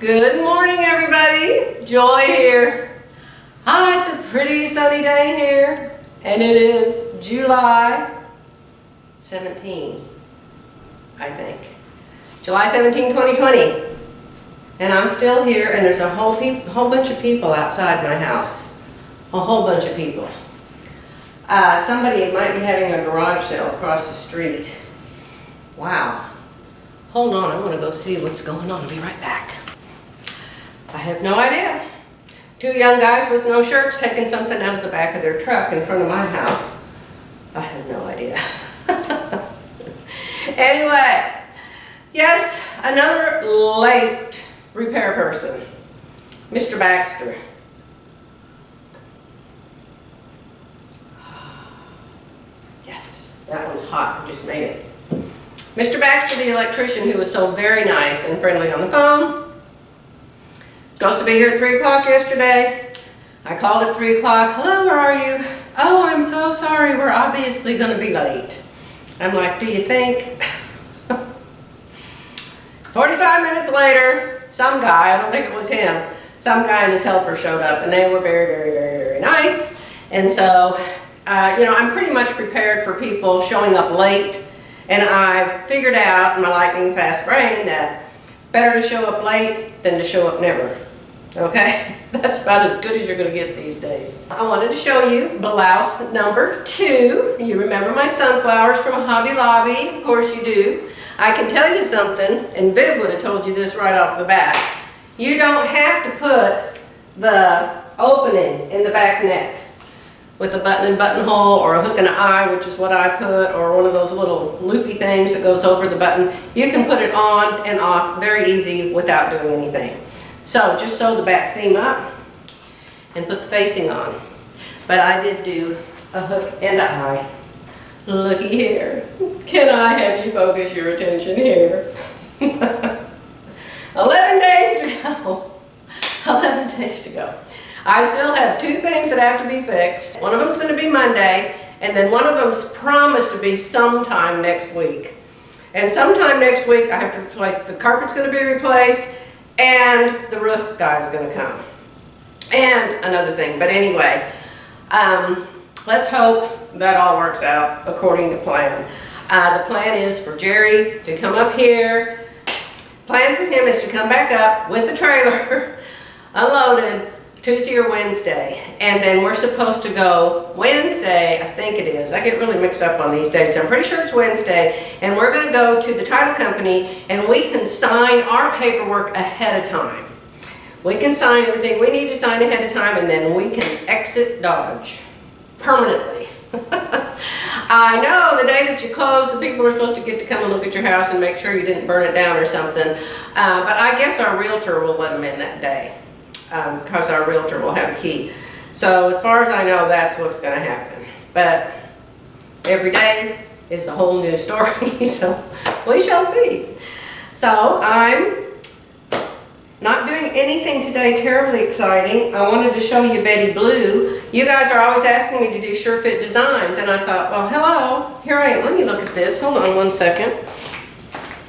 Good morning, everybody. Joy here. Hi, it's a pretty sunny day here, and it is July 17, I think. July 17, 2020. And I'm still here, and there's a whole bunch of people outside my house. A whole bunch of people. Somebody might be having a garage sale across the street. Wow. Hold on, I want to go see what's going on. I'll be right back. I have no idea. Two young guys with no shirts taking something out of the back of their truck in front of my house. I have no idea. Anyway, yes, another late repair person, Mr. Baxter. Yes, that one's hot. I just made it. Mr. Baxter, the electrician, who was so very nice and friendly on the phone. Supposed to be here at 3 o'clock yesterday. I called at 3 o'clock. Hello, where are you? Oh, I'm so sorry. We're obviously going to be late. I'm like, do you think? 45 minutes later, some guy, I don't think it was him, some guy and his helper showed up, and they were very, very, very, very nice. And so, you know, I'm pretty much prepared for people showing up late. And I've figured out in my lightning fast brain that better to show up late than to show up never. Okay? That's about as good as you're going to get these days. I wanted to show you blouse number 2. You remember my sunflowers from Hobby Lobby? Of course you do. I can tell you something, and Viv would have told you this right off the bat. You don't have to put the opening in the back neck with a button and buttonhole or a hook and an eye, which is what I put, or one of those little loopy things that goes over the button. You can put it on and off very easy without doing anything. So just sew the back seam up and put the facing on. But I did do a hook and an eye. Looky here. Can I have you focus your attention here? 11 days to go. 11 days to go. I still have 2 things that have to be fixed. One of them's going to be Monday, and then one of them's promised to be sometime next week. And sometime next week I have to replace, the carpet's going to be replaced, and the roof guy's going to come. And another thing, but anyway, let's hope that all works out according to plan. The plan is for Jerry to come up here. Plan for him is to come back up with the trailer unloaded Tuesday or Wednesday, and then we're supposed to go Wednesday, I think it is. I get really mixed up on these dates. I'm pretty sure it's Wednesday, and we're going to go to the title company, and we can sign our paperwork ahead of time. We can sign everything we need to sign ahead of time, and then we can exit Dodge permanently. I know the day that you close, the people are supposed to get to come and look at your house and make sure you didn't burn it down or something, but I guess our realtor will let them in that day. Because our realtor will have a key. So as far as I know, that's what's going to happen. But every day is a whole new story, so we shall see. So I'm not doing anything today terribly exciting. I wanted to show you Betty Blue. You guys are always asking me to do Surefit Designs, and I thought, well, hello, here I am. Let me look at this. Hold on one second.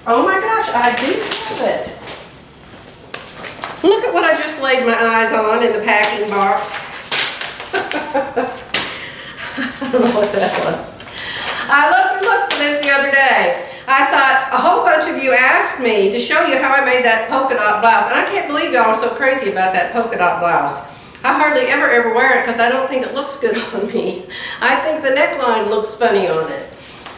Oh my gosh, I do have it. Look at what I just laid my eyes on in the packing box. I don't know what that was. I looked for this the other day. I thought a whole bunch of you asked me to show you how I made that polka dot blouse. And I can't believe y'all are so crazy about that polka dot blouse. I hardly ever wear it because I don't think it looks good on me. I think the neckline looks funny on it.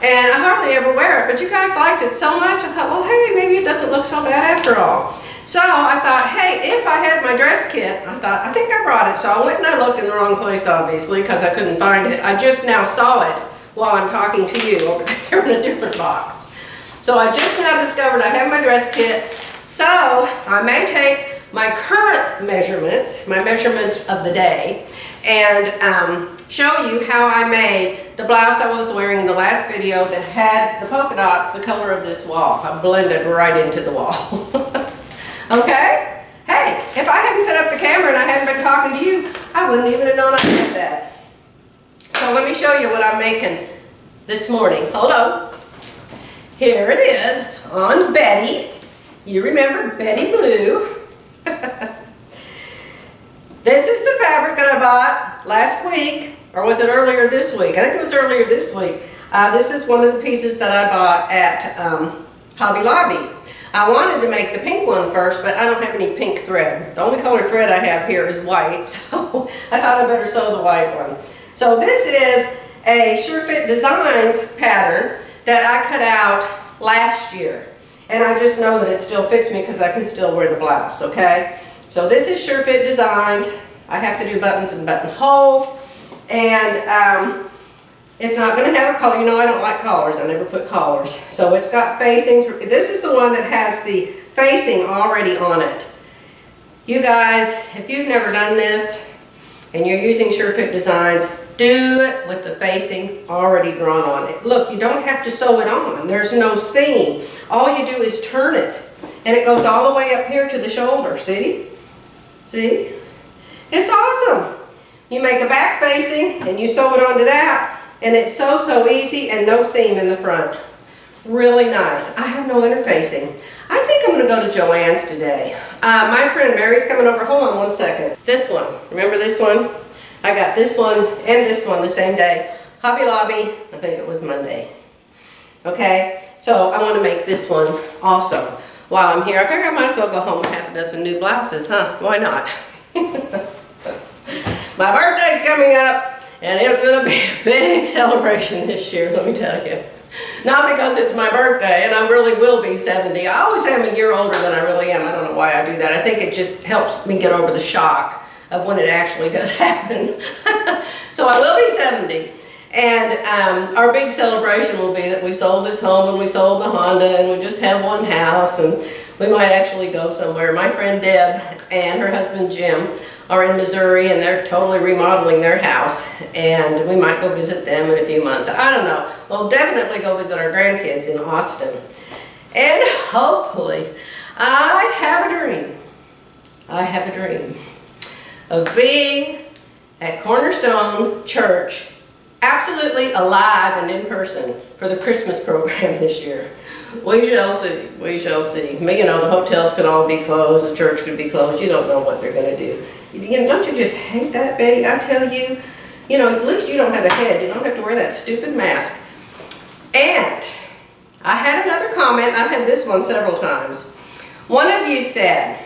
And I hardly ever wear it. But you guys liked it so much, I thought, well, hey, maybe it doesn't look so bad after all. So I thought, hey, if I had my dress kit, I thought, I think I brought it. So I went and I looked in the wrong place, obviously, because I couldn't find it. I just now saw it while I'm talking to you over there in a different box. So I just now discovered I have my dress kit. So I may take my current measurements, my measurements of the day, and show you how I made the blouse I was wearing in the last video that had the polka dots the color of this wall. I blended right into the wall. Okay? Hey, if I hadn't set up the camera and I hadn't been talking to you, I wouldn't even have known I did that. So let me show you what I'm making this morning. Hold on. Here it is on Betty. You remember Betty Blue. bought last week, or was it earlier this week? I think it was earlier this week. This is one of the pieces that I bought at Hobby Lobby. I wanted to make the pink one first, but I don't have any pink thread. The only color thread I have here is white, so I thought I better sew the white one. So this is a Surefit Designs pattern that I cut out last year. And I just know that it still fits me because I can still wear the blouse, okay? So this is Surefit Designs. I have to do buttons and buttonholes. And it's not going to have a collar. You know I don't like collars. I never put collars. So it's got facings. This is the one that has the facing already on it. You guys, if you've never done this and you're using Surefit Designs, do it with the facing already drawn on it. Look, you don't have to sew it on. There's no seam. All you do is turn it. And it goes all the way up here to the shoulder. See? See? It's awesome. You make a back facing and you sew it onto that. And it's so easy and no seam in the front. Really nice. I have no interfacing. I think I'm going to go to Joann's today. My friend Mary's coming over. Hold on one second. This one. Remember this one? I got this one and this one the same day. Hobby Lobby, I think it was Monday. Okay, so I want to make this one also. While I'm here, I figure I might as well go home with half a dozen new blouses, huh? Why not? My birthday's coming up, and it's going to be a big celebration this year, let me tell you. Not because it's my birthday, and I really will be 70. I always say I'm a year older than I really am. I don't know why I do that. I think it just helps me get over the shock of when it actually does happen. So I will be 70. And our big celebration will be that we sold this home and we sold the Honda and we just have one house and we might actually go somewhere. My friend Deb and her husband Jim are in Missouri and they're totally remodeling their house and we might go visit them in a few months. I don't know. We'll definitely go visit our grandkids in Austin. And hopefully, I have a dream. I have a dream of being at Cornerstone Church, absolutely alive and in person for the Christmas program this year. We shall see. We shall see. You know, the hotels could all be closed, the church could be closed. You don't know what they're going to do. You know, don't you just hate that, Betty? I tell you, you know, at least you don't have a head. You don't have to wear that stupid mask. And I had another comment. I've had this one several times. One of you said,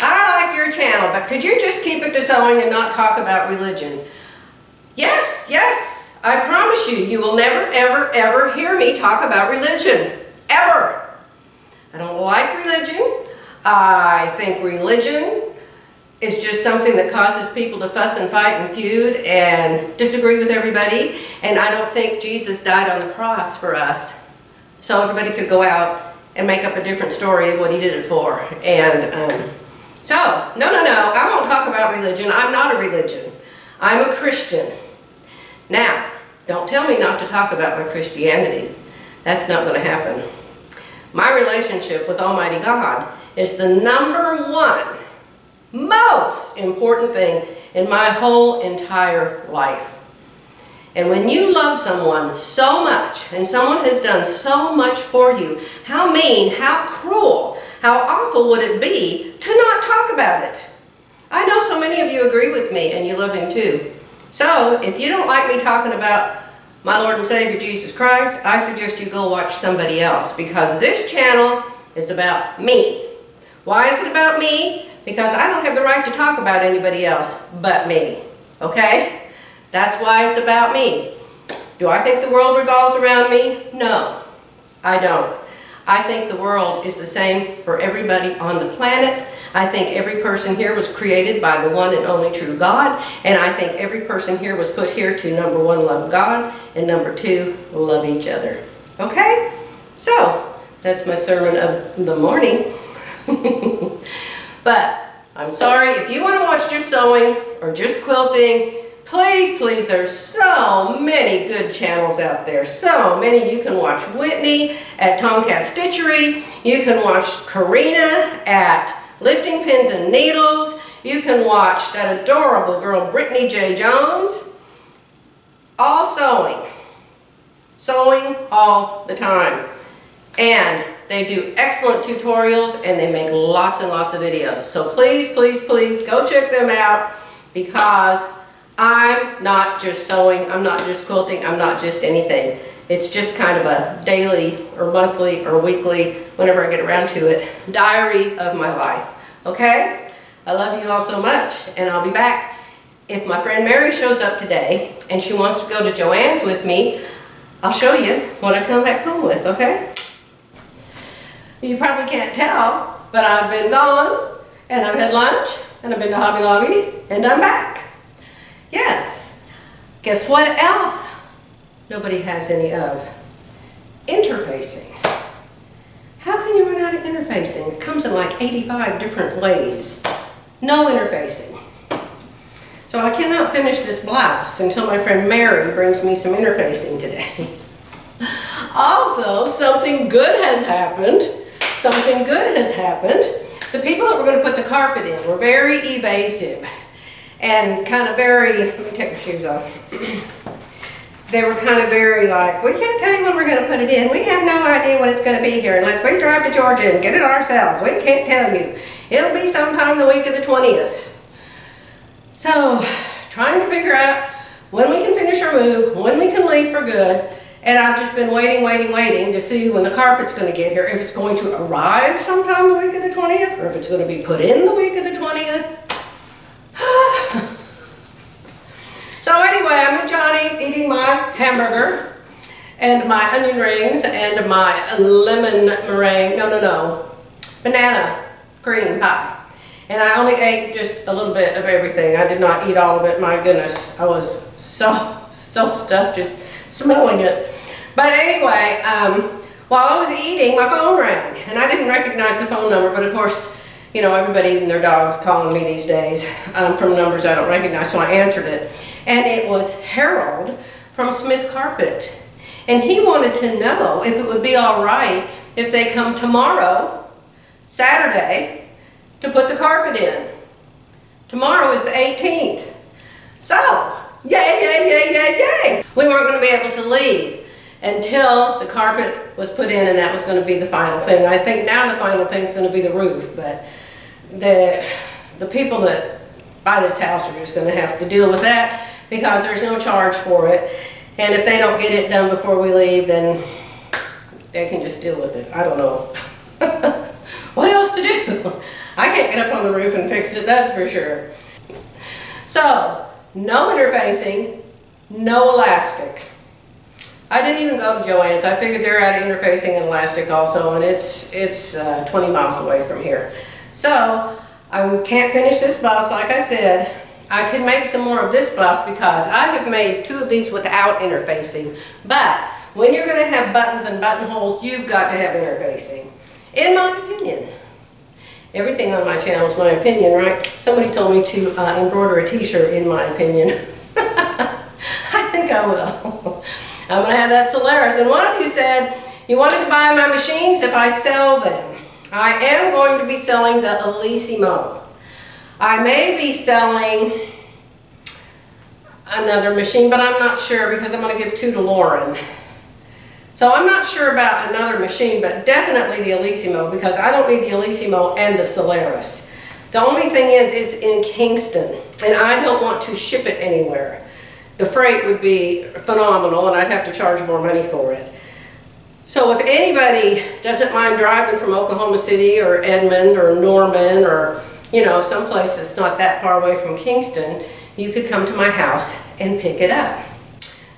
I like your channel, but could you just keep it to sewing and not talk about religion? Yes, yes, I promise you, you will never, ever, ever hear me talk about religion. Ever. I don't like religion. I think religion is just something that causes people to fuss and fight and feud and disagree with everybody. And I don't think Jesus died on the cross for us so everybody could go out and make up a different story of what he did it for. And so, no, I won't talk about religion. I'm not a religion. I'm a Christian. Now, don't tell me not to talk about my Christianity. That's not going to happen. My relationship with Almighty God is the number one most important thing in my whole entire life. And when you love someone so much, and someone has done so much for you, how mean, how cruel, how awful would it be to not talk about it? I know so many of you agree with me, and you love him too. So, if you don't like me talking about my Lord and Savior Jesus Christ, I suggest you go watch somebody else, because this channel is about me. Why is it about me? Because I don't have the right to talk about anybody else but me, okay? That's why it's about me. Do I think the world revolves around me? No, I don't. I think the world is the same for everybody on the planet. I think every person here was created by the one and only true God, and I think every person here was put here to, number one, love God, and number two, love each other. Okay? So, that's my sermon of the morning. But, I'm sorry, if you want to watch just sewing or just quilting, please, please, there's so many good channels out there. So many. You can watch Whitney at Tomcat Stitchery. You can watch Karina at Lifting Pins and Needles. You can watch that adorable girl, Brittany J. Jones. All sewing. Sewing all the time. And they do excellent tutorials and they make lots and lots of videos. So please, please, please go check them out, because I'm not just sewing, I'm not just quilting, I'm not just anything. It's just kind of a daily or monthly or weekly, whenever I get around to it, diary of my life. Okay? I love you all so much, and I'll be back. If my friend Mary shows up today and she wants to go to Joann's with me, I'll show you what I come back home with, okay? You probably can't tell, but I've been gone, and I've had lunch, and I've been to Hobby Lobby, and I'm back. Yes. Guess what else nobody has any of? Interfacing. How can you run out of interfacing? It comes in like 85 different ways. No interfacing. So I cannot finish this blouse until my friend Mary brings me some interfacing today. Also, something good has happened. Something good has happened. The people that were going to put the carpet in were very evasive and kind of very, let me take my shoes off. They were kind of very like, we can't tell you when we're going to put it in. We have no idea when it's going to be here unless we drive to Georgia and get it ourselves. We can't tell you. It'll be sometime the week of the 20th. So, trying to figure out when we can finish our move, when we can leave for good, and I've just been waiting to see when the carpet's going to get here, if it's going to arrive sometime the week of the 20th, or if it's going to be put in the week of the 20th. So anyway, I'm at Johnny's eating my hamburger, and my onion rings, and my lemon meringue, banana cream pie. And I only ate just a little bit of everything. I did not eat all of it. My goodness, I was so stuffed just smelling it. But anyway, while I was eating, my phone rang. And I didn't recognize the phone number, but of course, you know, everybody and their dog's calling me these days from numbers I don't recognize, so I answered it. And it was Harold from Smith Carpet. And he wanted to know if it would be all right if they come tomorrow, Saturday, to put the carpet in. Tomorrow is the 18th. So, yay. We weren't going to be able to leave until the carpet was put in, and that was going to be the final thing. I think now the final thing is going to be the roof, but the people that buy this house are just going to have to deal with that because there's no charge for it. And if they don't get it done before we leave, then they can just deal with it. I don't know. What else to do? I can't get up on the roof and fix it, that's for sure. So, no interfacing, no elastic. I didn't even go to Joann's. I figured they're out of interfacing and elastic also, and it's 20 miles away from here. So, I can't finish this blouse like I said. I can make some more of this blouse because I have made 2 of these without interfacing. But, when you're going to have buttons and buttonholes, you've got to have interfacing. In my opinion. Everything on my channel is my opinion, right? Somebody told me to embroider a t-shirt in my opinion. I think I will. I'm going to have that Solaris. And one of you said you wanted to buy my machines if I sell them. I am going to be selling the Elissimo. I may be selling another machine, but I'm not sure because I'm going to give 2 to Lauren. So I'm not sure about another machine, but definitely the Elissimo because I don't need the Elissimo and the Solaris. The only thing is it's in Kingston and I don't want to ship it anywhere. The freight would be phenomenal and I'd have to charge more money for it. So if anybody doesn't mind driving from Oklahoma City or Edmond or Norman or, you know, someplace that's not that far away from Kingston, you could come to my house and pick it up.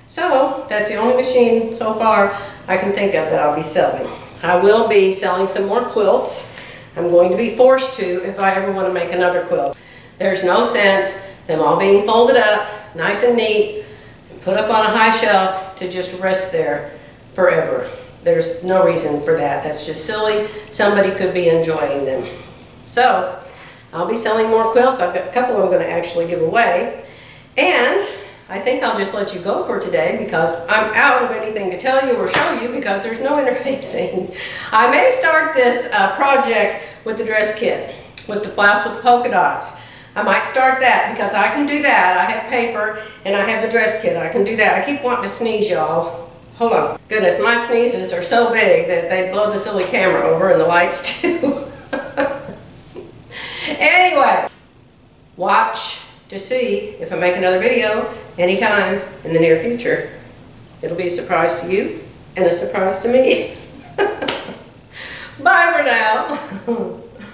So, that's the only machine so far I can think of that I'll be selling. I will be selling some more quilts. I'm going to be forced to if I ever want to make another quilt. There's no sense them all being folded up, nice and neat, and put up on a high shelf to just rest there forever. There's no reason for that. That's just silly. Somebody could be enjoying them. So, I'll be selling more quilts. I've got a couple I'm going to actually give away. And I think I'll just let you go for today because I'm out of anything to tell you or show you because there's no interfacing. I may start this project with the dress kit, with the blouse with the polka dots. I might start that because I can do that. I have paper and I have the dress kit. I can do that. I keep wanting to sneeze, y'all. Hold on. Goodness, my sneezes are so big that they blow the silly camera over and the lights too. Anyway, watch to see if I make another video anytime in the near future. It'll be a surprise to you and a surprise to me. Bye for now.